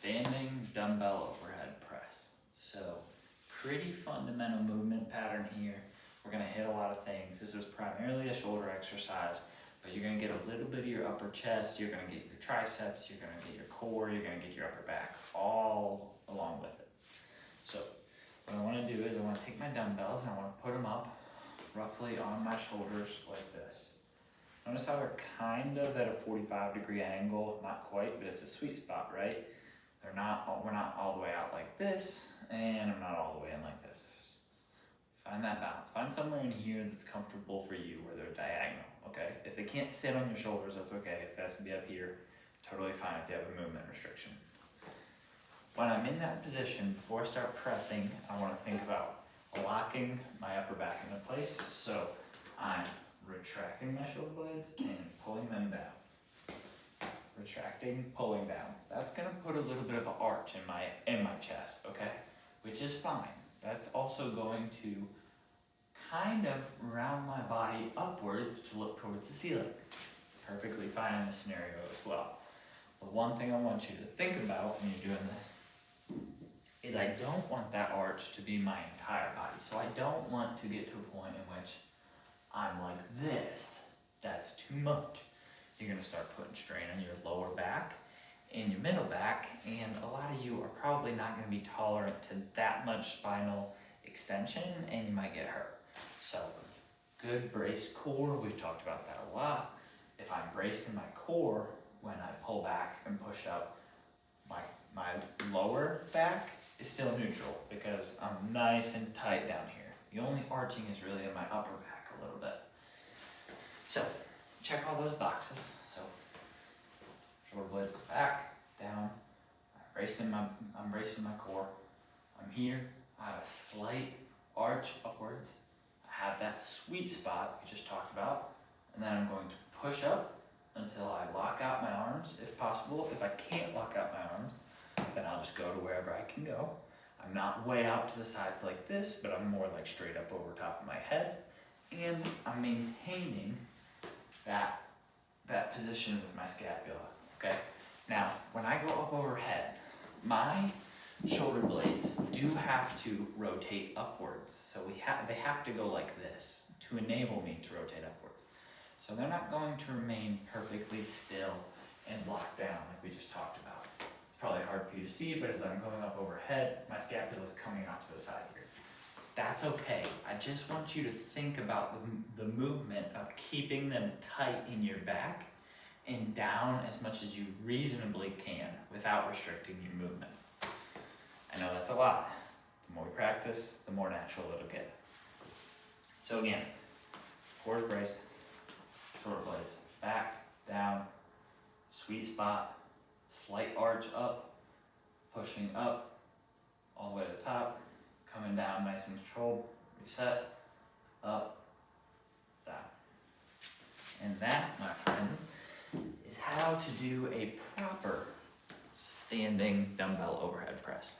standing dumbbell overhead press. So pretty fundamental movement pattern here. We're gonna hit a lot of things. This is primarily a shoulder exercise, but you're gonna get a little bit of your upper chest, you're gonna get your triceps, you're gonna get your core, you're gonna get your upper back, all along with it. So what I wanna do is I wanna take my dumbbells and I wanna put them up roughly on my shoulders like this. Notice how they're kind of at a 45-degree angle, not quite, but it's a sweet spot, right? We're not all the way out like this, and I'm not all the way in like this. Find that balance. Find somewhere in here that's comfortable for you where they're diagonal, okay? If they can't sit on your shoulders, that's okay. If it has to be up here, totally fine if you have a movement restriction. When I'm in that position, before I start pressing, I want to think about locking my upper back into place. So I'm retracting my shoulder blades and pulling them down. Retracting, pulling down. That's gonna put a little bit of an arch in my chest, okay? Which is fine. That's also going to kind of round my body upwards to look towards the ceiling. Perfectly fine in this scenario as well. The one thing I want you to think about when you're doing this is I don't want that arch to be my entire body. So I don't want to get to a point in which I'm like this. That's too much. You're gonna start putting strain on your lower back and your middle back, and a lot of you are probably not gonna be tolerant to that much spinal extension, and you might get hurt. So, good braced core, we've talked about that a lot. If I'm braced in my core, when I pull back and push up, my lower back is still neutral because I'm nice and tight down here. The only arching is really in my upper back a little bit. So, check all those boxes. So, shoulder blades go back, down. I'm bracing my core. I'm here. I have a slight arch upwards. I have that sweet spot we just talked about. And then I'm going to push up until I lock out my arms, if possible. If I can't lock out my arms, then I'll just go to wherever I can go. I'm not way out to the sides like this, but I'm more like straight up over top of my head. And I'm maintaining that position with my scapula, okay? Now, when I go up overhead, my shoulder blades do have to rotate upwards. So they have to go like this to enable me to rotate upwards. So they're not going to remain perfectly still and locked down like we just talked about. It's probably hard for you to see, but as I'm going up overhead, my scapula is coming out to the side here. That's okay. I just want you to think about the movement of keeping them tight in your back and down as much as you reasonably can without restricting your movement. I know that's a lot. The more we practice, the more natural it'll get. So again, core's braced, shoulder blades back, down, sweet spot, slight arch up, pushing up, all the way to the top, coming down nice and controlled, reset, up, down. And that, my friends, is how to do a proper standing dumbbell overhead press.